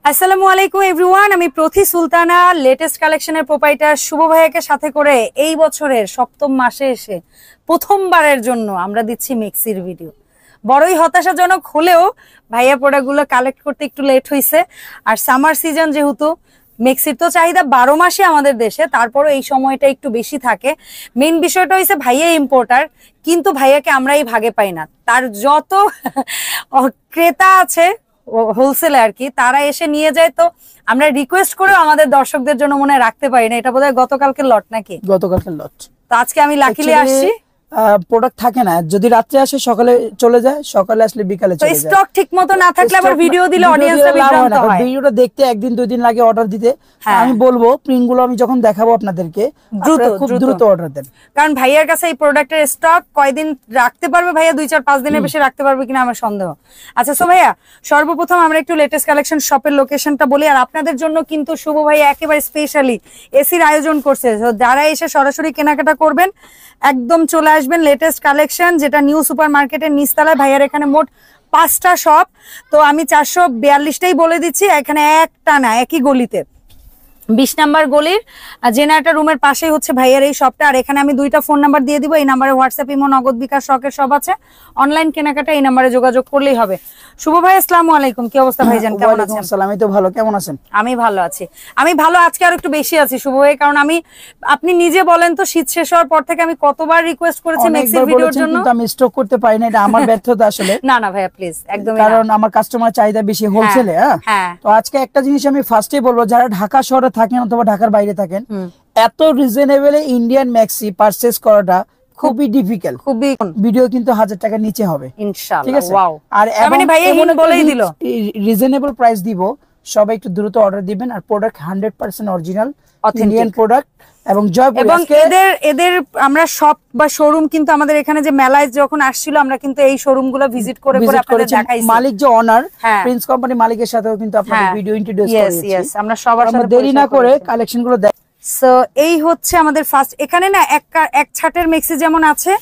আসসালামু আলাইকুম এভরিওয়ান, আমি প্রতি সুলতানা লেটেস্ট কালেকশনের প্রোপাইটার শুভ ভাইয়াকে সাথে করে এই বছরের সপ্তম মাসে এসে প্রথমবারের জন্য আমরা দিচ্ছি মেক্সির ভিডিও। বড়ই হতাশাজনক হলেও ভাইয়া প্রোডাক্টগুলো কালেক্ট করতে একটু লেট হয়েছে। আর সামার সিজন যেহেতু, মেক্সির তো চাহিদা 12 মাসে আমাদের দেশে, তারপরও এই সময়টা একটু বেশি থাকে। মেইন বিষয়টা হয়েছে ভাইয়া ইম্পোর্টার, কিন্তু ভাইয়াকে আমরাই ভাগে পাই না। তার যত ক্রেতা আছে হোলসেলে আর কি, তারা এসে নিয়ে যায়, তো আমরা রিকোয়েস্ট করেও আমাদের দর্শকদের জন্য মনে রাখতে পারি না। এটা বোধহয় গতকালকের লট নাকি? গতকালকের লট। তো আজকে আমি লাকিলি আসছি। প্রোডাক্ট থাকে না, যদি রাত্রে আসে সকালে চলে যায়, সকালে আসলে বিকালে চলে যায়। স্টক ঠিকমতো না থাকলে আবার ভিডিও দিলে অডিয়েন্সরা বিভ্রান্ত হয়। ভিডিওটা দেখতে একদিন দুই দিন লাগে অর্ডার দিতে। আমি বলবো প্রিন্ট গুলো আমি যখন দেখাবো আপনাদেরকে, খুব দ্রুত অর্ডার দেন, কারণ ভাইয়ার কাছে এই প্রোডাক্টের স্টক কয়দিন রাখতে পারবে ভাইয়া, 2-4-5 দিনের বেশি রাখতে পারবে কিনা আমার সন্দেহ। আচ্ছা সো ভাইয়া, সর্বপ্রথম আমরা একটু লেটেস্ট কালেকশন শপের লোকেশনটা বলি। আর আপনাদের জন্য কিন্তু শুভ ভাইয়া একেবারে স্পেশালি এসির আয়োজন করছে, যারা এসে সরাসরি কেনাকাটা করবেন একদম চলে আসবেন লেটেস্ট কালেকশন, যেটা নিউ সুপার মার্কেটের নিচতলায়। ভাইয়ার এখানে মোট 5টা শপ, তো আমি 442টাই বলে দিচ্ছি। এখানে একটা না, একই গলিতে 20 নাম্বার গলির জেনারেটর রুমের পাশেই হচ্ছে ভাইয়ার এই শপটা। আর এখানে আমি 2টা ফোন নাম্বার দিয়ে দিব, এই নাম্বারে হোয়াটসঅ্যাপ, ইমো, নগদ, বিকাশ, শখের সব আছে। অনলাইন কেনাকাটা এই নাম্বারে যোগাযোগ করলেই হবে। শুভ ভাই, আসসালামু আলাইকুম, কি অবস্থা ভাইজান, কেমন আছেন? আসসালাম, আমি তো ভালো, কেমন আছেন? আমি ভালো আছি, আমি ভালো আজকে আর একটু বেশি আছি শুভ ভাই, কারণ আপনি নিজে বলেন তো, শীত শেষ হওয়ার পর থেকে আমি কতবার রিকোয়েস্ট করেছি মেক্সির ভিডিওর জন্য, কিন্তু আমি স্টক করতে পারি না, এটা আমার ব্যর্থতা আসলে। না না ভাইয়া প্লিজ, একদম, কারণ আমার কাস্টমার চাহিদা বেশি হোলসেলে। হ্যাঁ, তো আজকে একটা জিনিস আমি ফার্স্টেই বলবো, যারা ঢাকা শহরে থাকেন অথবা ঢাকার বাইরে থাকেন, এত রিজনেবলে ইন্ডিয়ান ম্যাক্সি পারচেজ করাটা খুবই ডিফিকাল্ট। খুবই ভিডিও কিন্তু 1000 টাকার নিচে হবে ইনশাআল্লাহ। ঠিক আছে, ওয়াও। আর মানে ভাই এই বলেই দিল রিজনেবল প্রাইস দিব, সবাই একটু দ্রুত অর্ডার দিবেন। আর প্রোডাক্ট 100% অরিজিনাল ইন্ডিয়ান প্রোডাক্ট এবং জয়পুর। এবং এদের আমরা শপ বা শোরুম কিন্তু আমাদের এখানে যে মেলায় যখন আসছিল, আমরা কিন্তু এই শোরুমগুলো ভিজিট করে আপনাদের দেখাইছি। মালিক যে ওনার, প্রিন্স কোম্পানি মালিকের সাথেও কিন্তু আপনাদের ভিডিও ইন্ট্রোডিউস করেছি। ইয়েস, আমরা সবার সাথে দেরি না করে কালেকশনগুলো দেখ। সো এই হচ্ছে আমাদের ফার্স্ট। এখানে না এক ছাটের মেক্সি যেমন আছে,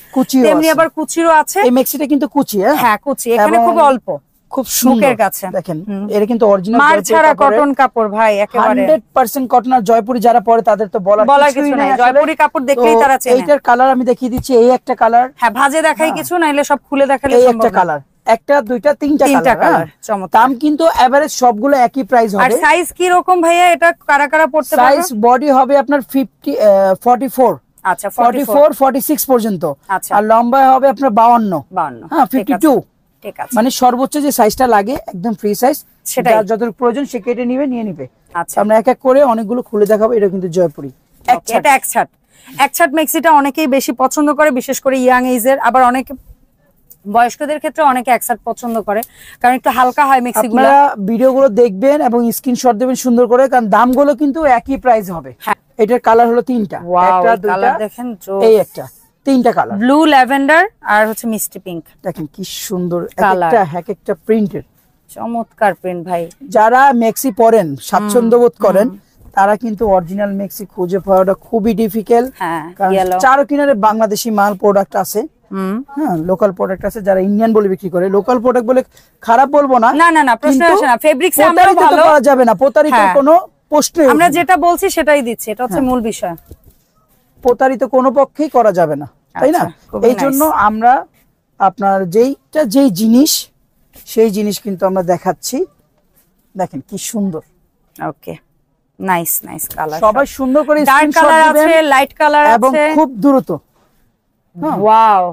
তেমনি আবার কুচিরও আছে। এই মেক্সিটা কিন্তু কুচি, হ্যাঁ কুচি, এখানে খুব অল্প, খুব সুন্দর কাছে দেখেন। এর কিন্তু অরিজিনাল মার ছাড়া কটন কাপড় ভাই, একেবারে 100% কটন। আর জয়পুরি যারা পরে তাদের তো বলার কিছু নাই, জয়পুরি কাপড় দেখলেই তারা চেনে। এইটার কালার আমি দেখিয়ে দিচ্ছি, এই একটা কালার। হ্যাঁ ভাজে দেখাই কিছু, নাইলে সব খুলে দেখালে সম্ভব। এই একটা কালার, একটা দুইটা তিনটা কালার। দাম কিন্তু এভারেজ সবগুলো একই প্রাইস হবে। আর সাইজ কি রকম ভাইয়া, এটা কারা কারা পড়তে পারবে? সাইজ বডি হবে আপনার 44, আচ্ছা 44 46 পর্যন্ত। আর লম্বা হবে আপনার 52। হ্যাঁ 52। ঠিক আছে, মানে সর্বোচ্চ যে সাইজটা লাগে একদম ফ্রি সাইজ, সেটা যতটুকু প্রয়োজন সে কেটে নিয়ে নিবে। আচ্ছা, আমরা এক এক করে অনেকগুলো খুলে দেখাবো। এটা কিন্তু জয়পুরি এটা এক ছাট মেক্সিটা অনেকেই বেশি পছন্দ করে, বিশেষ করে ইয়াং এজের। আবার অনেকে বয়স্কদের ক্ষেত্রে অনেকে একসাথে পছন্দ করে, কারণ একটু হালকা হয় মেক্সিগুলো। আপনারা ভিডিওগুলো দেখবেন এবং স্ক্রিনশট দেবেন সুন্দর করে, কারণ দামগুলো কিন্তু একই প্রাইস হবে। এটার কালার হলো 3টা, একটা দুইটা দেখেন, এই একটা 3টা কালার, ব্লু, ল্যাভেন্ডার আর হচ্ছে মিষ্টি পিঙ্ক। দেখেন কি সুন্দর একটা প্রিন্টের, চমৎকার প্রিন্ট ভাই। যারা মেক্সি পরেন, স্বাচ্ছন্দ্য বোধ করেন, তারা কিন্তু অরিজিনাল মেক্সি খুঁজে পাওয়াটা খুবই ডিফিকাল্ট। কারণ চারো কিনারে বাংলাদেশি মাল প্রোডাক্ট আছে, হ্যাঁ লোকাল প্রোডাক্ট আছে। যারা ইন্ডিয়ান বলে বিক্রি করে, লোকাল প্রোডাক্ট বলে খারাপ বলবো না, না প্রশ্ন আসে না। ফেব্রিক্সে আমরা ভালো করা যাবে না, প্রতারিত কোনো প্রশ্ন, আমরা যেটা বলছি সেটাই দিচ্ছি, এটা হচ্ছে মূল বিষয়। প্রতারিত কোনো পক্ষেই করা যাবে না, তাই না? এই জন্য আমরা আপনার যেই জিনিস সেই জিনিস কিন্তু আমরা দেখাচ্ছি। দেখেন কি সুন্দর। ওকে, নাইস কালার, সবাই সুন্দর করে ডার্ক কালার আছে, লাইট কালার আছে, এবং খুব দ্রুত। ওয়াও,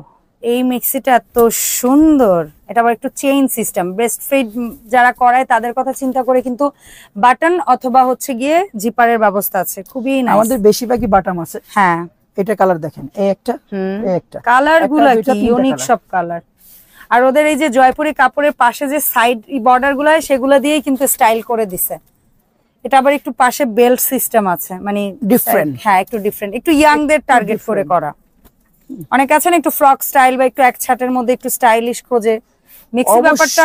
এই মিক্সিটা এত সুন্দর। এটা আবার একটু চেইন সিস্টেম, ব্রেস্ট ফিড যারা করায় তাদের কথা চিন্তা করে কিন্তু বাটন অথবা হচ্ছে গিয়ে জিপারের ব্যবস্থা আছে, খুবই নাইস। আমাদের বেশিরভাগই বাটন আছে। হ্যাঁ, এটা কালার দেখেন, এই একটা কালার গুলা কি ইউনিক সব কালার। আর ওদের এই যে জয়পুরি কাপড়ের পাশে যে সাইড বর্ডার গুলো হয়, সেগুলো দিয়েই কিন্তু স্টাইল করে দিছে। এটা আবার একটু পাশে বেল্ট সিস্টেম আছে, মানে ডিফারেন্ট। হ্যাঁ একটু ডিফারেন্ট, একটু ইয়াংদের টার্গেট করে করা। অনেক আছে না একটু ফ্রক স্টাইল বা একটু এক ছাটের মধ্যে একটু স্টাইলিশ খোঁজে। মিক্সি ব্যাপারটা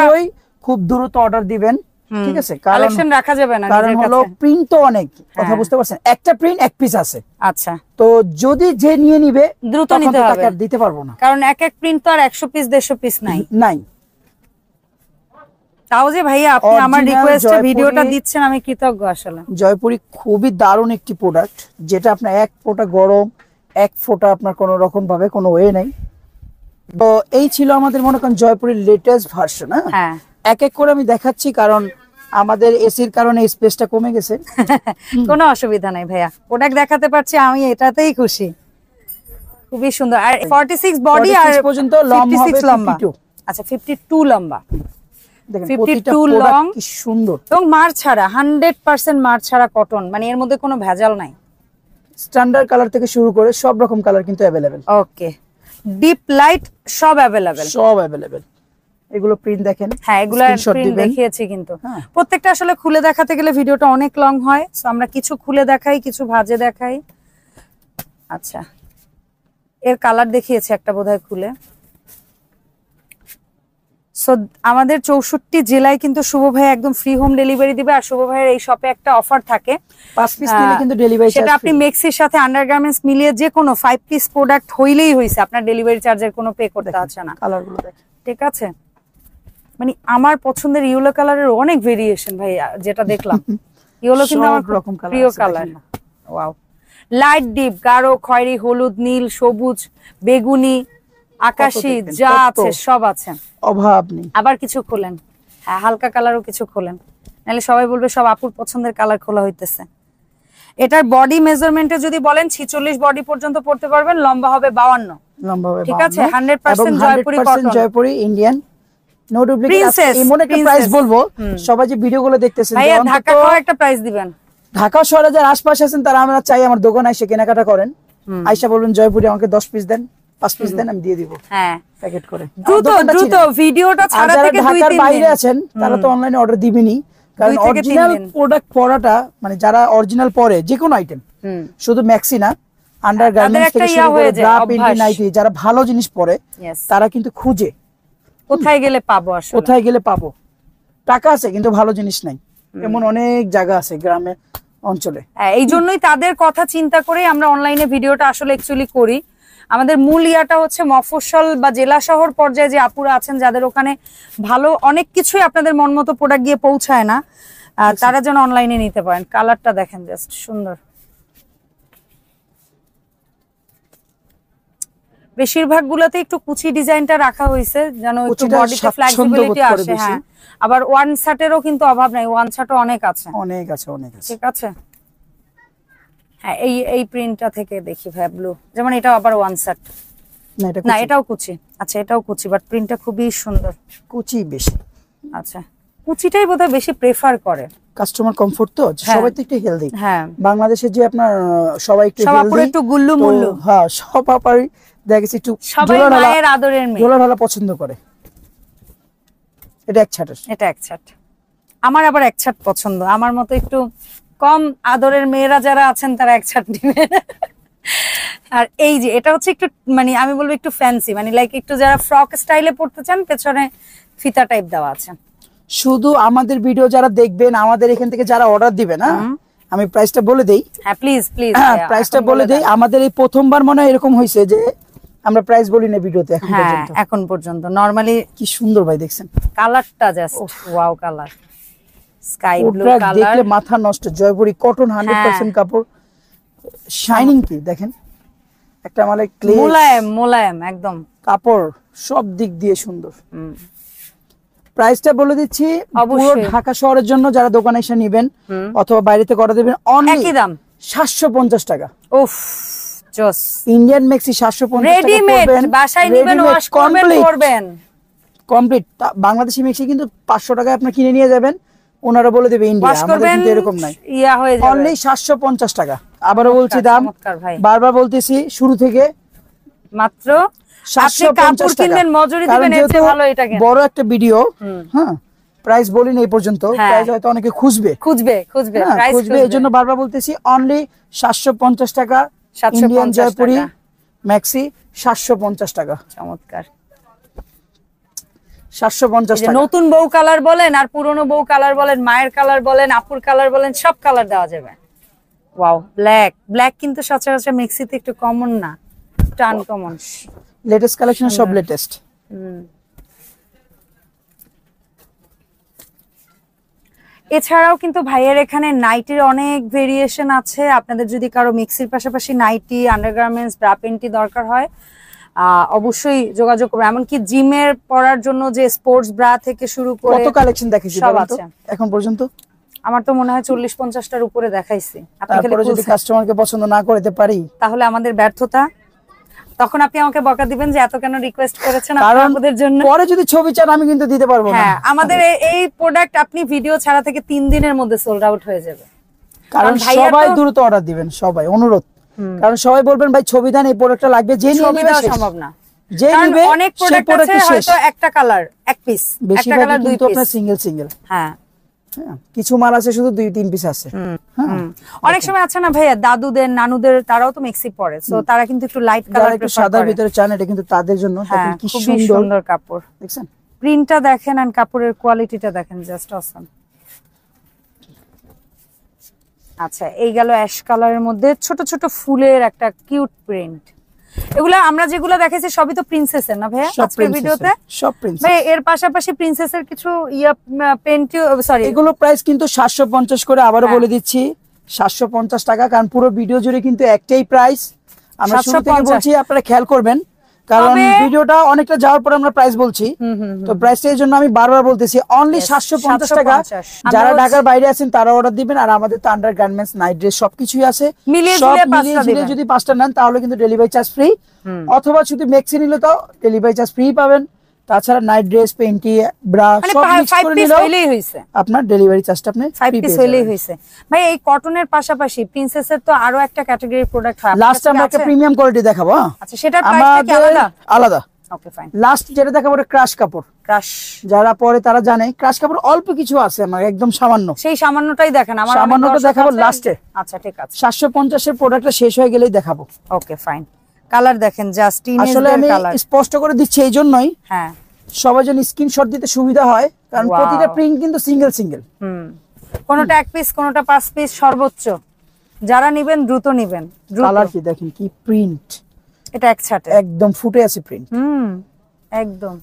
খুব দ্রুত অর্ডার দিবেন, ঠিক আছে? কালেকশন রাখা যাবে না, কারণ হলো প্রিন্ট তো অনেক, কথা বুঝতে পারছেন? একটা প্রিন্ট এক পিস আছে। আচ্ছা, তো যদি যে নিয়ে নিবে দ্রুত নিতে হবে, দিতে পারবো না, কারণ এক প্রিন্ট তো আর 100 পিস 150 পিস নাই। তাও যে ভাইয়া আপনি আমার রিকোয়েস্টে ভিডিওটা দিচ্ছেন, আমি কৃতজ্ঞ আসলে। জয়পুরি খুবই দারুণ একটি প্রোডাক্ট, যেটা আপনার এক ফোঁটা গরম, এক ফোঁটা আপনার কোনো রকম ভাবে কোনো ওয়ে নাই। তো এই ছিল আমাদের মনে করেন জয়পুরের লেটেস্ট ভার্সন। হ্যাঁ, এক এক করে আমি দেখাচ্ছি, কারণ আমাদের এসির কারণে স্পেসটা কমে গেছে। কোনো অসুবিধা নাই ভাইয়া, প্রোডাক্ট দেখাতে পারছি, আমি এটাতেই খুশি। খুবই সুন্দর। আর 46 বডি আর পর্যন্ত লম্বা হবে 52। আচ্ছা 52 লম্বা, দেখেন 52 লং, কি সুন্দর। এবং মার ছাড়া 100% মার ছাড়া কটন, মানে এর মধ্যে কোনো ভেজাল নাই। স্ট্যান্ডার্ড কালার থেকে শুরু করে সব রকম কালার কিন্তু अवेलेबल। ওকে, ডিপ লাইট সব अवेलेबल, সব अवेलेबल। এগুলো প্রিন্ট দেখেন। হ্যাঁ, এগুলো প্রিন্ট দেখিয়েছি, কিন্তু প্রত্যেকটা আসলে খুলে দেখাতে গেলে ভিডিওটা অনেক লং হয়, সো আমরা কিছু খুলে দেখাই, কিছু ভাঁজে দেখাই। আচ্ছা, এর কালার দেখিয়েছি একটা বোধহয় খুলে। সো আমাদের 64 জেলায় কিন্তু শুভ ভাই একদম ফ্রি হোম ডেলিভারি দিবে। আর শুভ ভাইয়ের এই শপে একটা অফার থাকে, 5 পিস নিলে কিন্তু ডেলিভারি চার্জ, সেটা আপনি মেক্সির সাথে আন্ডারগার্মেন্টস মিলিয়ে যে কোনো 5 পিস প্রোডাক্ট হইলেই হইছে, আপনার ডেলিভারি চার্জের কোনো পে করতে হচ্ছে না। কালারগুলো দেখেন, ঠিক আছে। মানে আমার পছন্দের ইয়েলো কালারের অনেক ভেরিয়েশন ভাই, যেটা দেখলাম ইয়েলো কিন্তু আমার প্রিয় কালার। ওয়াও, লাইট ডিপ, গাঢ় খয়েরি, হলুদ, নীল, সবুজ, বেগুনি, আকাশি, যা আছে সব আছে, অভাব নেই। আবার কিছু খোলেন, হ্যাঁ হালকা কালারও কিছু খোলেন, নাহলে সবাই বলবে সব আপুর পছন্দের কালার খোলা হইতেছে। এটার বডি মেজারমেন্টে যদি বলেন 46 বডি পর্যন্ত পড়তে পারবেন, লম্বা হবে 52, লম্বা হবে 52, ঠিক আছে। 100% Jaipuri cotton, Jaipuri Indian, no duplicate. এমন একটা প্রাইস বলবো, সবাই যে ভিডিওগুলো দেখতেছেন, ভাইয়া ঢাকা কো একটা প্রাইস দিবেন। ঢাকা শহরে যারা আশপাশে আছেন তারা আমরা চাই আমার দোকানে এসে কেনাকাটা করেন, আয়শা বলবেন জয়পুরি আমাকে 10 পিস দেন, 5 পিস দেন, আমি দিয়ে দিব। হ্যাঁ, প্যাকেট করে। দ্রুত ভিডিওটা ছাড়া থেকে 2-3 দিন। ঢাকার বাইরে আছেন তারা তো অনলাইনে অর্ডার দিবেনই, কারণ অরিজিনাল প্রোডাক্ট পরাটা, মানে যারা অরিজিনাল পরে যে কোনো আইটেম, শুধু ম্যাক্সি না, আন্ডারগার্মেন্টস থেকে শুরু করে ব্রা, প্যান্টি, নাইটি, যারা ভালো জিনিস পরে তারা কিন্তু খুঁজে কোথায় গেলে পাবো, আসলে কোথায় গেলে পাবো। টাকা আছে কিন্তু ভালো জিনিস নাই, এমন অনেক জায়গা আছে গ্রামে অঞ্চলে। এই জন্যই তাদের কথা চিন্তা করে আমরা অনলাইনে ভিডিওটা আসলে অ্যাকচুয়ালি করি। আমাদের মূল ইয়াটা হচ্ছে মফস্বল বা জেলা শহর পর্যায়ে যে আপুরা আছেন, যাদের ওখানে ভালো অনেক কিছুই আপনাদের মন মতো প্রোডাক্ট গিয়ে পৌঁছায় না, তারা যেন অনলাইনে নিতে পারেন। কালারটা দেখেন, জাস্ট সুন্দর। বেশিরভাগ গুলাতে একটু কুচি ডিজাইনটা রাখা হয়েছে, যেন একটু বডিতে ফ্লেক্সিবিলিটি আসে। হ্যাঁ, আবার ওয়ান শার্টেরও কিন্তু অভাব নাই, ওয়ান শার্টও অনেক আছে, অনেক আছে, অনেক আছে, ঠিক আছে। হ্যাঁ, এই প্রিন্টটা থেকে দেখি ভাই, ব্লু, যেমন এটা আবার ওয়ান শার্ট না, এটাও কুচি। আচ্ছা, এটাও কুচি, বাট প্রিন্টটা খুবই সুন্দর, কুচি বেশি। আচ্ছা, কুচিটাই বোধহয় বেশি প্রেফার করে কাস্টমার কমফোর্ট, তো সবাই তো একটু হেলদি। হ্যাঁ, বাংলাদেশে যে আপনার সবাই একটু হেলদি, একটু গুল্লু মুল্লু। হ্যাঁ, সব আপারই দেখেছি একটু মায়ের আদরের মেয়ে, ঢোলা পছন্দ করে। এটা এক ছাট, এটা এক ছাট। আমার আবার এক ছাট পছন্দ, আমার মতো একটু কম আদরের মেয়েরা যারা আছেন তারা এক ছাট দিবে। আর এই যে এটা হচ্ছে একটু, মানে আমি বলবো একটু ফ্যান্সি, মানে লাইক একটু যারা ফ্রক স্টাইলে পড়তে চান, পেছনে ফিতা টাইপ দেওয়া আছে। শুধু আমাদের ভিডিও যারা দেখবেন, আমাদের এখান থেকে যারা অর্ডার দিবে না, আমি প্রাইসটা বলে দেই। হ্যাঁ প্লিজ প্লিজ, প্রাইসটা বলে দেই। আমাদের এই প্রথমবার মনে হয় এরকম হয়েছে যে আমরা প্রাইস বলি না ভিডিওতে এখন পর্যন্ত। এখন পর্যন্ত নরমালি। কি সুন্দর ভাই, দেখছেন কালারটা, just wow colour, sky blue colour, দেখলে মাথা নষ্ট। জয়পুরি কটন 100% কাপড়, শাইনিং কি দেখেন, একটা মানে মোলায়েম একদম কাপড়, সব দিক দিয়ে সুন্দর। প্রাইসটা বলে দিচ্ছি, পুরো ঢাকা শহরের জন্য যারা দোকানে এসে নেবেন অথবা বাইরে থেকে অর্ডার দিবেন, অনলি একই দাম 750 টাকা। উফ, জোস। ইন্ডিয়ান মেক্সি 750 টাকা পড়বেন, বাসায় নেবেন, ওয়াশ করবেন, কমপ্লিট। বাংলাদেশি মেক্সি কিন্তু 500 টাকায় আপনি কিনে নিয়ে যাবেন, ওনারা বলে দেবে ইন্ডিয়া, আমাদের কিন্তু এরকম নাই, অনলি 750 টাকা। আবারও বলছি দাম, বারবার বলতেছি শুরু থেকে, মাত্র 750 টাকা। বড় একটা ভিডিও, হ্যাঁ, প্রাইস বলিনি এই পর্যন্ত, প্রাইস হয়তো অনেকে খুঁজবে, এই জন্য বারবার বলতেছি, অনলি 750 টাকা। ইন্ডিয়ান জয়পুরি ম্যাক্সি 750 টাকা। চমৎকার। 750 টাকা। নতুন বউ কালার বলেন আর পুরনো বউ কালার বলেন, মায়ের কালার বলেন, আপুর কালার বলেন, সব কালার দেওয়া যাবে। ওয়াও, ব্ল্যাক কিন্তু সচরাচর মেক্সিতে একটু কমন না, টান কমন। লেটেস্ট কালেকশন, সব লেটেস্ট। এছাড়াও কিন্তু ভাইয়ের এখানে নাইটির অনেক ভেরিয়েশন আছে। আপনাদের যদি কারো মিক্সির পাশাপাশি নাইটি, আন্ডারগার্মেন্টস, ব্রা প্যান্টি দরকার হয় অবশ্যই যোগাযোগ করবেন। এমনকি জিমের পরার জন্য যে স্পোর্টস ব্রা থেকে শুরু করে কত কালেকশন দেখেছি এখন পর্যন্ত? আমার তো মনে হয় 40-50টার উপরে দেখাইছি। তারপরে যদি কাস্টমারকে পছন্দ না করতে পারি তাহলে আমাদের ব্যর্থতা। তখন আপনি আমাকে বকা দিবেন যে এত কেন রিকোয়েস্ট করেছেন আপনাদের জন্য। পরে যদি ছবি চান আমি কিন্তু দিতে পারবো না। হ্যাঁ, আমাদের এই প্রোডাক্ট আপনি ভিডিও ছাড়া থেকে 3 দিনের মধ্যে সোল্ড আউট হয়ে যাবে। কারণ সবাই দ্রুত অর্ডার দিবেন, সবাই অনুরোধ। কারণ সবাই বলবেন ভাই ছবি দেন, এই প্রোডাক্টটা লাগবে, যে নিয়ে নেবে সম্ভব না। যে নিবে অনেক প্রোডাক্ট আছে হয়তো একটা কালার এক পিস, একটা কালার দুই পিস, আপনার সিঙ্গেল। হ্যাঁ, কিছু মাল আছে শুধু 2-3 পিস আছে। অনেক সময় আছে না ভাইয়া, দাদুদের নানুদের তারাও তো মেক্সি পরে, সো তারা কিন্তু একটু লাইট কালার একটু সাদার ভিতরে চান, এটা কিন্তু তাদের জন্য। দেখেন কি সুন্দর কাপড়, দেখছেন প্রিন্টটা দেখেন এন্ড কাপড়ের কোয়ালিটিটা দেখেন, জাস্ট অসাম। আচ্ছা, এই গেল অ্যাশ কালারের মধ্যে ছোট ছোট ফুলের একটা কিউট প্রিন্ট। এগুলা আমরা যেগুলো দেখাইছি সবই তো প্রিন্সেসের না ভাইয়া আজকের ভিডিওতে? সব প্রিন্সেস। ভাই এর পাশাপাশি প্রিন্সেসের কিছু পেন্টি, সরি এগুলো প্রাইস কিন্তু 750 করে, আবারো বলে দিচ্ছি 750 টাকা। কারণ পুরো ভিডিও জুড়ে কিন্তু একটাই প্রাইস। আমরা শুরু থেকে বলছি, আপনারা খেয়াল করবেন, কারণ ভিডিওটা অনেকটা যাওয়ার পর আমরা প্রাইস বলছি। তো প্রাইসটা এই জন্য আমি বারবার বলতেছি, অনলি 750 টাকা। যারা ঢাকার বাইরে আছেন তারা অর্ডার দিবেন। আর আমাদের তো আন্ডার গার্মেন্টস, নাইট ড্রেস সবকিছুই আছে। সব মিলিয়ে যদি 5টা নেন তাহলে কিন্তু ডেলিভারি চার্জ ফ্রি, অথবা শুধু মেক্সি নিলে তো ডেলিভারি চার্জ ফ্রি পাবেন। তাছাড়া নাইট ড্রেস, পেন্টি, ব্রা সব মিক্স করে নিলেও আপনার ডেলিভারি চার্জটা আপনি 5 পিস হইলেই হইছে। ভাই এই কটনের পাশাপাশি প্রিন্সেসের তো আরো একটা ক্যাটাগরির প্রোডাক্ট হয়। লাস্ট আমরা একটা প্রিমিয়াম কোয়ালিটি দেখাবো। আচ্ছা, সেটার প্রাইসটা কি আলাদা? আলাদা। ওকে, ফাইন। লাস্ট যেটা দেখাবো এটা ক্রাশ কাপড়। ক্রাশ যারা পরে তারা জানে, ক্রাশ কাপড় অল্প কিছু আছে আমার, একদম সামান্য। সেই সামান্যটাই দেখেন, আমার সামান্যটা দেখাবো লাস্টে। আচ্ছা, ঠিক আছে। 750 এর প্রোডাক্টটা শেষ হয়ে গেলেই দেখাবো। ওকে, ফাইন। কালার দেখেন, জাস্ট টিনেজের কালার। আসলে আমি স্পষ্ট করে দিচ্ছি এই জন্যই, হ্যাঁ, সবার জন্য স্ক্রিনশট দিতে সুবিধা হয়, কারণ প্রতিটা প্রিন্ট কিন্তু সিঙ্গেল। কোনটা এক পিস, কোনটা 5 পিস সর্বোচ্চ। যারা নেবেন দ্রুত নেবেন। কালার কি দেখেন, কি প্রিন্ট, এটা এক ছাটে একদম ফুটে আছে প্রিন্ট। একদম।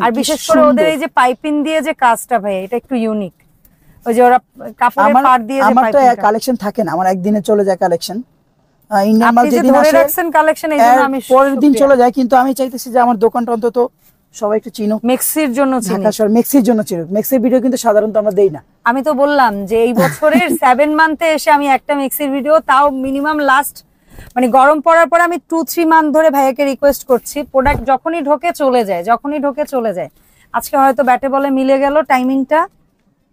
আর বিশেষ করে ওদের এই যে পাইপিং দিয়ে যে কাজটা ভাই, এটা একটু ইউনিক। ওই যে ওরা কাপড়ের পাড় দিয়ে যে আমার তো কালেকশন থাকে না, আমার একদিনে চলে যায় কালেকশন। ইন্ডিয়ান মাল যেদিন আসে ধরে রাখছেন কালেকশন, এইজন্য আমি পরের দিন চলে যায়। কিন্তু আমি চাইতেছি যে আমার দোকানটা অন্তত সবাই একটু চিনুক, মেক্সির জন্য চিনুক, মেক্সির জন্য চিনুক। মেক্সির ভিডিও কিন্তু সাধারণত আমরা দেই না। আমি তো বললাম যে এই বছরের 7 মান্থে এসে আমি একটা মেক্সির ভিডিও, তাও মিনিমাম লাস্ট মানে গরম পড়ার পর আমি 2-3 মান্থ ধরে ভাইয়াকে রিকোয়েস্ট করছি, প্রোডাক্ট যখনই ঢোকে চলে যায়। আজকে হয়তো ব্যাটে বলে মিলে গেল টাইমিংটা,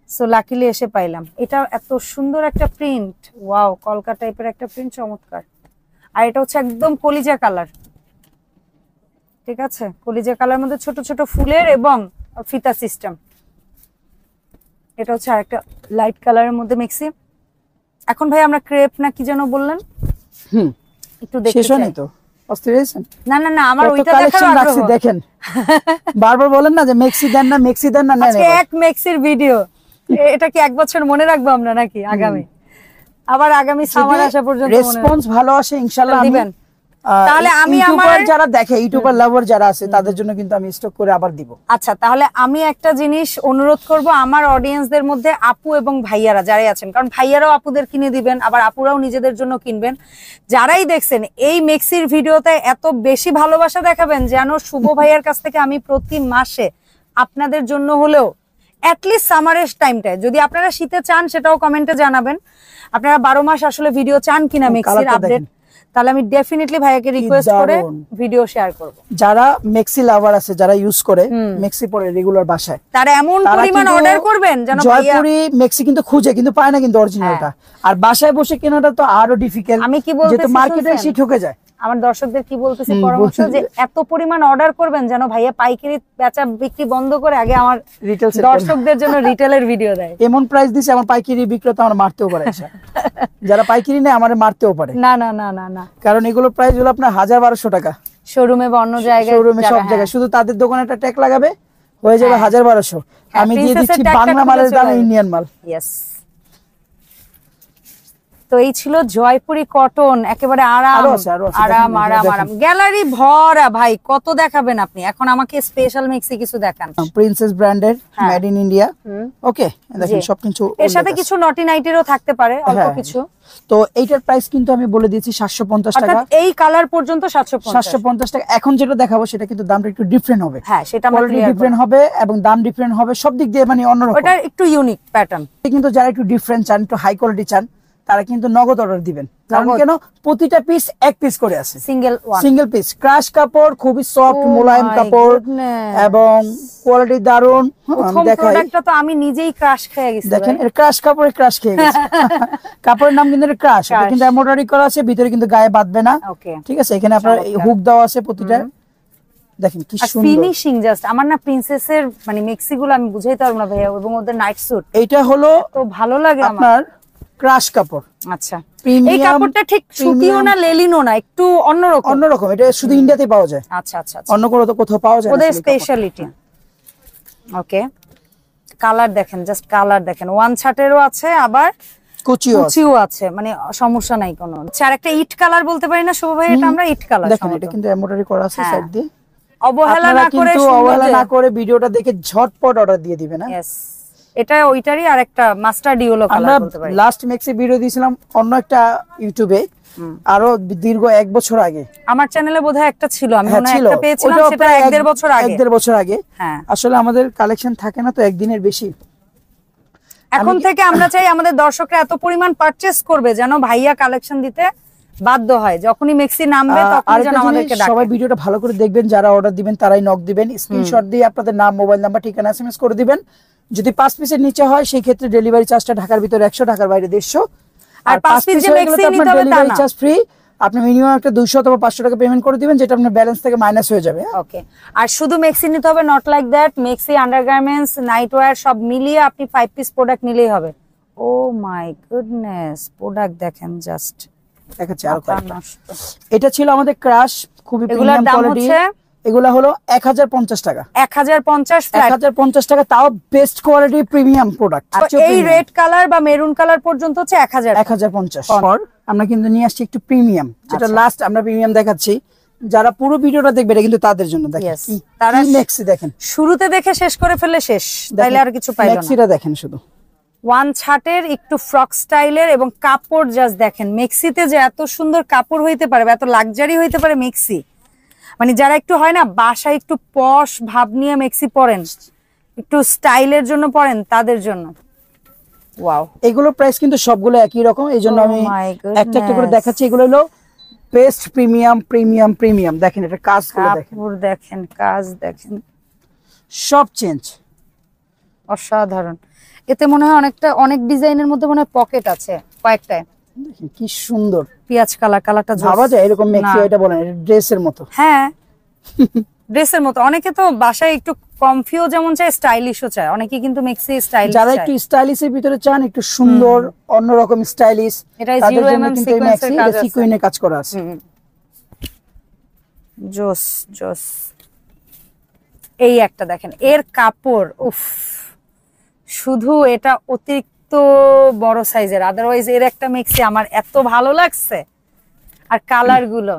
সো লাকিলি এসে পাইলাম। এটা এত সুন্দর একটা প্রিন্ট, ওয়াও, কলকা টাইপের একটা প্রিন্ট, চমৎকার। আর এটা হচ্ছে একদম কলিজা কালার, ঠিক আছে? কলিজা কালার মধ্যে ছোট ছোট ফুলের এবং ফিতা সিস্টেম। এটা হচ্ছে আরেকটা লাইট কালারের মধ্যে মেক্সি। এখন ভাই আমরা ক্রেপ না কি যেন বললেন, একটু দেখতে চাই। তো অস্থির না আমার ওইটা দেখার আগ্রহ। দেখেন বারবার বলেন না যে মেক্সি দেন না, মেক্সি দেন না। আজকে এক মেক্সির ভিডিও, এটা কি 1 বছর মনে রাখবো আমরা নাকি? আবার আগামী সামার আসা পর্যন্ত রেসপন্স ভালো আসে ইনশাআল্লাহ দিবেন। তাহলে আমি আমার যারা দেখে, ইউটিউবার লাভার যারা আছে, তাদের জন্য কিন্তু আমি স্টক করে আবার দিব। আচ্ছা, তাহলে আমি একটা জিনিস অনুরোধ করব আমার অডিয়েন্সদের মধ্যে, আপু এবং ভাইয়ারা যারাই আছেন, কারণ ভাইয়ারাও আপুদের কিনে দিবেন, আবার আপুরাও নিজেদের জন্য কিনবেন। যারাই দেখছেন এই মেক্সির ভিডিওতে এত বেশি ভালোবাসা দেখাবেন যেন শুভ ভাইয়ার কাছ থেকে আমি প্রতি মাসে আপনাদের জন্য হলেও অ্যাটলিস্ট সামারের টাইমটায়, যদি আপনারা শীতে চান সেটাও কমেন্টে জানাবেন। আপনারা 12 মাস আসলে ভিডিও চান কিনা মেক্সির আপডেট, তাহলে আমি ডেফিনেটলি ভাইয়াকে রিকোয়েস্ট করে ভিডিও শেয়ার করব। যারা মেক্সি লাভার আছে, যারা ইউজ করে মেক্সি পরে রেগুলার বাসায়, তারা এমন পরিমাণ অর্ডার করবেন যেন জয়পুরি মেক্সি কিন্তু খুঁজে কিন্তু পায় না, কিন্তু অরিজিনালটা। আর বাসায় বসে কেনাটা তো আরো ডিফিকাল্ট। আমি কি বলতেছি, যেহেতু মার্কেটে এসে ঠকে যায়। আমার দর্শকদের কি বলতেছি পরামর্শ, যে এত পরিমাণ অর্ডার করবেন যেন ভাইয়া পাইকারি বেচা বিক্রি বন্ধ করে আগে আমার দর্শকদের জন্য রিটেলের ভিডিও দেয়। এমন প্রাইস দিছে আমার পাইকারি বিক্রেতা আমার মারতেও পারে, যারা পাইকারি নেয় আমারে মারতেও পারে। না, কারণ এগুলো প্রাইস হলো আপনার 1000-1200 টাকা শোরুমে বা অন্য জায়গায়, শোরুমে সব জায়গায়। শুধু তাদের দোকানে একটা ট্যাগ লাগাবে, হয়ে যাবে 1000-1200। আমি দিয়ে দিচ্ছি বাংলা মালের দামে ইন্ডিয়ান মাল। ইয়েস। তো তো এই ছিল জয়পুরি কটন, একেবারে আরাম আরাম আরাম আরাম, গ্যালারি ভরা ভাই, কত দেখাবেন আপনি। এখন আমাকে স্পেশাল মিক্সি কিছু দেখান। প্রিন্সেস ব্র্যান্ডের, মেড ইন ইন্ডিয়া। ওকে, দেখেন সবকিছু এর সাথে কিছু নটি নাইটেরও থাকতে পারে অল্প কিছু। তো এইটার প্রাইস কিন্তু আমি বলে দিয়েছি 750 টাকা, এই কালার পর্যন্ত 750 টাকা। এখন যেটা দেখাবো সেটা কিন্তু দামটা একটু ডিফারেন্ট হবে। হ্যাঁ, সেটা কোয়ালিটি ডিফারেন্ট হবে এবং দাম ডিফারেন্ট হবে, সব দিক দিয়ে মানে অন্যরকম। ওটা একটু ইউনিক প্যাটার্ন। কিন্তু যারা একটু ডিফারেন্ট চান, একটু হাই কোয়ালিটি চান, তারা কিন্তু নগদ অর্ডার দিবেন। কারণ কেন, প্রতিটা পিস এক পিস করে আছে, সিঙ্গেল পিস। ক্রাশ কাপড়, খুবই সফট মোলায়েম কাপড় এবং কোয়ালিটি দারুন। প্রোডাক্টটা তো আমি নিজেই ক্রাশ খেয়ে গেছি। দেখেন এর ক্রাশ কাপড়ে ক্রাশ খেয়ে গেছে। কাপড়ের নাম কিন্তু ক্রাশ, এটা কিন্তু এমব্রয়ডারি করা আছে, ভিতরে কিন্তু গায়ে বাঁধবে না। ঠিক আছে, এখানে আপনার হুক দেওয়া আছে প্রতিটা। দেখেন কি সুন্দর ফিনিশিং, জাস্ট আমার না প্রিন্সেসের মানে মেক্সি গুলো আমি বুঝাইতে পারবো না ভাইয়া, এবং ওদের নাইট স্যুট, এইটা হলো তো ভালো লাগে আপনার ক্রাশ কাপড়। আচ্ছা, এই কাপড়টা ঠিক সুতিও না লেলিনও না, একটু অন্যরকম। এটা শুধু ইন্ডিয়াতেই পাওয়া যায়। আচ্ছা আচ্ছা, অন্য কোথাও পাওয়া যায় না, ওদের স্পেশালিটি। ওকে, কালার দেখেন, জাস্ট কালার দেখেন, ওয়ান শার্টেরও আছে, আবার কুচিও আছে, মানে সমস্যা নাই কোনো। আর একটা ইট কালার বলতে পারি না শুভ ভাই, এটা আমরা ইট কালার। দেখেন এটা কিন্তু এমব্রয়ডারি করা আছে সাইড দিয়ে। অবহেলা না করে ভিডিওটা দেখে ঝটপট অর্ডার দিয়ে দিবেন। এটা ওইটারই আর একটা মাস্টার্ড ইয়েলো কালার বলতে পারি। লাস্ট মেক্সি ভিডিও দিয়েছিলাম অন্য একটা ইউটিউবে, আরো দীর্ঘ 1 বছর আগে। আমার চ্যানেলে বোধহয় একটা ছিল, আমি মনে হয় একটা পেয়েছিলাম, সেটা 1.5 বছর আগে। 1.5 বছর আগে। আসলে আমাদের কালেকশন থাকে না তো একদিনের বেশি। এখন থেকে আমরা চাই আমাদের দর্শকরা এত পরিমাণ পারচেজ করবে যেন ভাইয়া কালেকশন দিতে বাধ্য হয়, যখনই মেক্সি নামবে তখনই যেন আমাদেরকে ডাকে। সবাই ভিডিওটা ভালো করে দেখবেন, যারা অর্ডার দিবেন তারাই নক দিবেন, স্ক্রিনশট দিয়ে আপনাদের নাম, মোবাইল নাম্বার, ঠিকানা এসএমএস করে দিবেন। যদি 5 পিসের নিচে হয় সেই ক্ষেত্রে ডেলিভারি চার্জটা ঢাকার ভিতরে 100, ঢাকার বাইরে 150। আর 5 পিস যে মেক্সি নিতে হবে তা না, চার্জ ফ্রি। আপনি মিনিমাম একটা 200 অথবা 500 টাকা পেমেন্ট করে দিবেন, যেটা আপনার ব্যালেন্স থেকে মাইনাস হয়ে যাবে। ওকে, আর শুধু মেক্সি নিতে হবে not like that, maxi, undergarments, nightwear সব মিলিয়ে আপনি 5 পিস প্রোডাক্ট নিলেই হবে। ও মাই গুডনেস, প্রোডাক্ট দেখেন জাস্ট। দেখাচ্ছি আরো কয়েকটা। এটা ছিল আমাদের ক্রাশ, খুবই প্রিমিয়াম কোয়ালিটি। এগুলা হলো 1050 টাকা। 1050 টাকা, তাও বেস্ট কোয়ালিটি প্রিমিয়াম প্রোডাক্ট। এই রেড কালার বা মেরুন কালার পর্যন্ত হচ্ছে 1050। পর আমরা কিন্তু নিয়ে আসছি একটু প্রিমিয়াম, যেটা লাস্ট আমরা প্রিমিয়াম দেখাচ্ছি। যারা পুরো ভিডিওটা দেখবে এটা কিন্তু তাদের জন্য। দেখেন তারা মেক্সি দেখেন, শুরুতে দেখে শেষ করে ফেলে শেষ, তাইলে আর কিছু পাইলো না। মেক্সিটা দেখেন শুধু ওয়ান ছাটের একটু ফ্রক স্টাইলের, এবং কাপড় জাস্ট দেখেন, মেক্সিতে যে এত সুন্দর কাপড় হইতে পারে, এত লাক্সারি হইতে পারে মেক্সি, মানে যারা একটু হয় না বাসায় একটু পশ ভাব নিয়ে মেক্সি পরেন, একটু স্টাইলের জন্য পরেন, তাদের জন্য ওয়াও। এগুলো প্রাইস কিন্তু সবগুলো একই রকম, এই জন্য আমি একটা একটা করে দেখাচ্ছি। এগুলো হলো বেস্ট প্রিমিয়াম প্রিমিয়াম প্রিমিয়াম। দেখেন এটা কাজগুলো দেখেন, কাপড় দেখেন, কাজ দেখেন, সব চেঞ্জ, অসাধারণ। এতে মনে হয় অনেক ডিজাইনের মধ্যে মনে হয় পকেট আছে কয়েকটায়। দেখেন কি সুন্দর পেঁয়াজ কালারটা ভাবা যায় এরকম মেক্সি, এটা বলেন এটা ড্রেসের মতো। হ্যাঁ, ড্রেসের মতো। অনেকে তো বাসায় একটু কমফিও যেমন চায়, স্টাইলিশও চায়, অনেকে কিন্তু মেক্সি স্টাইলিশ। যারা একটু স্টাইলিশের ভিতরে চান, একটু সুন্দর অন্যরকম স্টাইলিশ, তাদের জন্য কিন্তু এই মেক্সি সিকোয়েন্সের কাজ করা আছে। জোস জোস। এই একটা দেখেন, এর কাপড় উফ, শুধু এটা অতিরিক্ত বড় সাইজের, আদারওয়াইজ এর একটা মেক্সি আমার এত ভালো লাগছে। আর কালার গুলো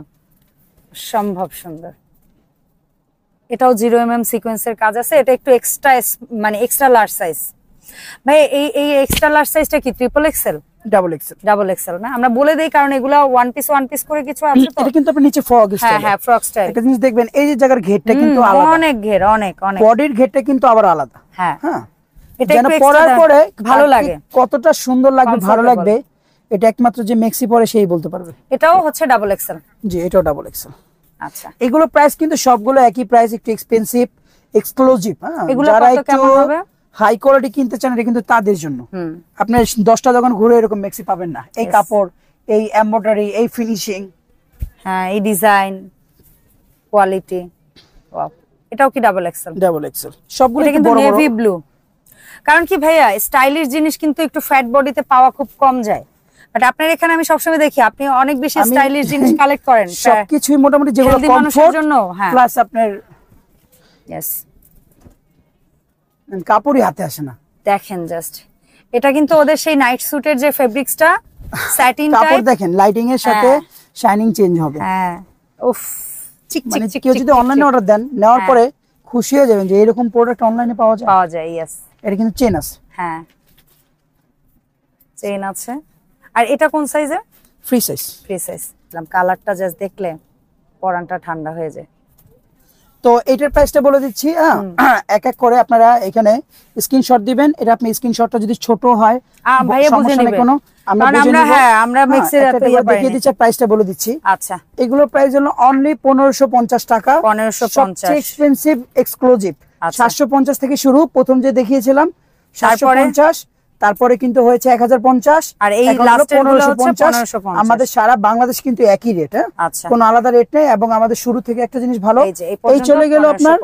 সম্ভব সুন্দর। এটাও 0mm সিকোয়েন্সের কাজ আছে, এটা একটু এক্সট্রা, মানে এক্সট্রা লার্জ সাইজ। ভাই এই এক্সট্রা লার্জ সাইজটা কি ট্রিপল এক্সেল? ডাবল এক্সেল না, আমরা বলে দেই কারণ এগুলা ওয়ান পিস করে কিছু আছে তো। এটা কিন্তু আপনি নিচে ফ্রক স্টাইল। হ্যাঁ, ফ্রক স্টাইল। একটা জিনিস দেখবেন, এই যে জায়গার ঘেরটা কিন্তু আলাদা, অনেক ঘের, অনেক বডির ঘেরটা কিন্তু আবার আলাদা। হ্যাঁ, এটা যেন পরার পরে ভালো লাগে, কতটা সুন্দর লাগবে, ভালো লাগবে, এটা একমাত্র যে মেক্সি পরে সেই বলতে পারবে। এটাও হচ্ছে ডাবল এক্সেল। জি, এটাও ডাবল এক্সেল। আচ্ছা, এগুলো প্রাইস কিন্তু সবগুলো একই প্রাইস, একটু এক্সপেন্সিভ, এক্সক্লুসিভ। যারা একটু হাই কোয়ালিটি কিনতে চান, এটা কিন্তু তাদের জন্য। আপনি 10টা দোকান ঘুরে এরকম মেক্সি পাবেন না। এই কাপড়, এই এমব্রয়ডারি, এই ফিনিশিং, হ্যাঁ, এই ডিজাইন, কোয়ালিটি। ওয়াও, এটাও কি ডাবল এক্সেল? ডাবল এক্সেল সবগুলো কিন্তু নেভি ব্লু। কারণ কি ভাইয়া, স্টাইলিশ জিনিস কিন্তু একটু ফ্যাট বডিতে পাওয়া খুব কম যায়, বাট আপনার এখানে আমি সবসময় দেখি আপনি অনেক বেশি স্টাইলিশ জিনিস কালেক্ট করেন। সবকিছুই মোটামুটি যেগুলো কমফোর্ট জন্য, হ্যাঁ, প্লাস আপনার यस, কাপড়ই হাতে আসে না। দেখেন জাস্ট, এটা কিন্তু ওদের সেই নাইট স্যুটের যে ফেব্রিক্সটা, স্যাটিন কাপড় দেখেন লাইটিং এর সাথে শাইনিং চেঞ্জ হবে। হ্যাঁ উফ চিক চিক চিক। কেউ যদি অনলাইনে অর্ডার দেন, নেওয়ার পরে খুশি হয়ে যাবেন যে এরকম প্রোডাক্ট অনলাইনে পাওয়া যায়। ইয়েস। এটা কিন্তু চেন আছে। হ্যাঁ চেন আছে। আর এটা কোন সাইজের? Free size. Free size. কালারটা জাস্ট দেখলে পরানটা ঠান্ডা হয়ে যায়। তো এটার প্রাইসটা বলে দিচ্ছি, এক এক করে আপনারা এখানে স্ক্রিনশট দিবেন। এটা আপনি স্ক্রিনশটটা যদি ছোট হয় ভাইয়া বুঝে নেবেন, কোনো আমরা আমরা মিক্সের এত ইয়ে দেখিয়ে দিচ্ছি, প্রাইসটা বলে দিচ্ছি। আচ্ছা এগুলোর প্রাইস হলো অনলি 1550 টাকা। 1550 সবচেয়ে এক্সপেন্সিভ এক্সক্লুসিভ 750 থেকে শুরু। প্রথম যে দেখিয়েছিলাম 750, তারপরে কিন্তু হয়েছে 1050, আর এই লাস্টের গুলো হচ্ছে 1550। আমাদের সারা বাংলাদেশ কিন্তু একই রেট, হ্যাঁ কোনো আলাদা রেট নেই। এবং আমাদের শুরু থেকে একটা জিনিস ভালো, এই চলে গেল আপনার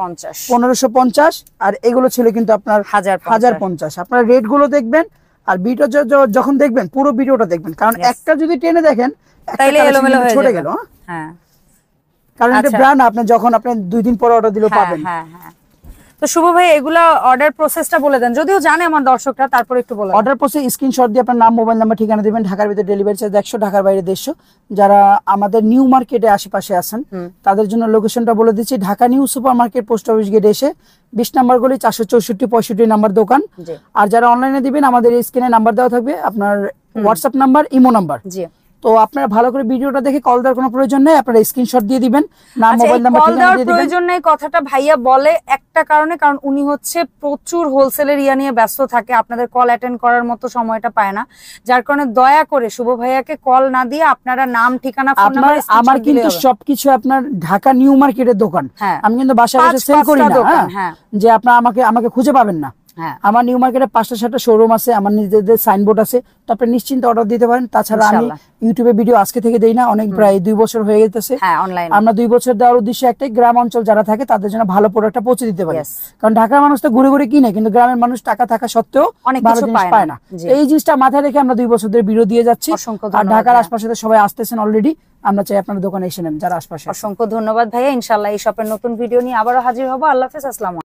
1550, আর এগুলো ছিল কিন্তু আপনার 1050। আপনার রেট গুলো দেখবেন আর ভিডিও যখন দেখবেন পুরো ভিডিওটা দেখবেন, কারণ একটা যদি টেনে দেখেন তাইলে এলোমেলো হয়ে ছুটে গেল। হ্যাঁ কারণ এটা ব্র্যান্ড, আপনি যখন আপনি 2 দিন পরে অর্ডার দিলে পাবেন। হ্যাঁ হ্যাঁ। তো শুভ ভাই এগুলা অর্ডার প্রসেসটা বলে দেন, যদিও জানে আমার দর্শকরা, তারপর একটু বলে। অর্ডার প্রসেস স্ক্রিনশট দিয়ে আপনার নাম, মোবাইল নাম্বার, ঠিকানা দিবেন। ঢাকার ভিতরে ডেলিভারি চার্জ 100, ঢাকার বাইরে 150। যারা আমাদের নিউ মার্কেটে আশেপাশে আছেন তাদের জন্য লোকেশনটা বলে দিচ্ছি। Dhaka new super market, post office গেটে এসে 20 নাম্বার গলি 464-65 নাম্বার দোকান। আর যারা অনলাইনে দিবেন আমাদের স্ক্রিনে নাম্বার দেওয়া থাকবে, আপনার হোয়াটসঅ্যাপ নাম্বার, ইমো নাম্বার। তো আপনারা ভালো করে ভিডিওটা দেখে কল দেওয়ার কোনো প্রয়োজন নেই, আপনারা স্ক্রিনশট দিয়ে দিবেন, নাম, মোবাইল নাম্বার, ঠিকানা দিয়ে দিবেন। প্রয়োজন নেই কথাটা ভাইয়া বলে একটা কারণে, কারণ উনি হচ্ছে প্রচুর হোলসেলের ইয়া নিয়ে ব্যস্ত থাকে, আপনাদের কল অ্যাটেন্ড করার মতো সময়টা পায় না, যার কারণে দয়া করে শুভ ভাইয়াকে কল না দিয়ে আপনারা নাম, ঠিকানা, ফোন নাম্বার। আমার কিন্তু সবকিছু আপনার ঢাকা নিউ মার্কেটের দোকান, আমি কিন্তু বাসায় বসে সেল করি না, যে আপনারা আমাকে খুঁজে পাবেন না। আমার নিউ মার্কেটে 5টা-7টা শোরুম আছে, আমার নিজেদের সাইনবোর্ড আছে, তো আপনি নিশ্চিন্তে অর্ডার দিতে পারেন। তাছাড়া আমি ইউটিউবে ভিডিও আজকে থেকে দেই না, অনেক প্রায় 2 বছর হয়ে গেছে। আমরা 2 বছর দেওয়ার উদ্দেশ্যে একটাই, গ্রাম অঞ্চল যারা থাকে তাদের জন্য ভালো প্রোডাক্টটা পৌঁছে দিতে পারি। কারণ ঢাকার মানুষ তো ঘুরে ঘুরে কিনে, কিন্তু গ্রামের মানুষ টাকা থাকা সত্ত্বেও ভালো জিনিস পায় না। এই জিনিসটা মাথায় রেখে আমরা 2 বছর ধরে ভিডিও দিয়ে যাচ্ছি। আর ঢাকার আশপাশে সবাই আসতেছেন অলরেডি, আমরা চাই আপনার দোকানে এসে নেন যারা আশপাশে। অসংখ্য ধন্যবাদ ভাইয়া। ইনশাআল্লাহ এই শপের নতুন ভিডিও নিয়ে আবারও হাজির হবো। আল্লাহ হাফেজ, আসসালামু আলাইকুম।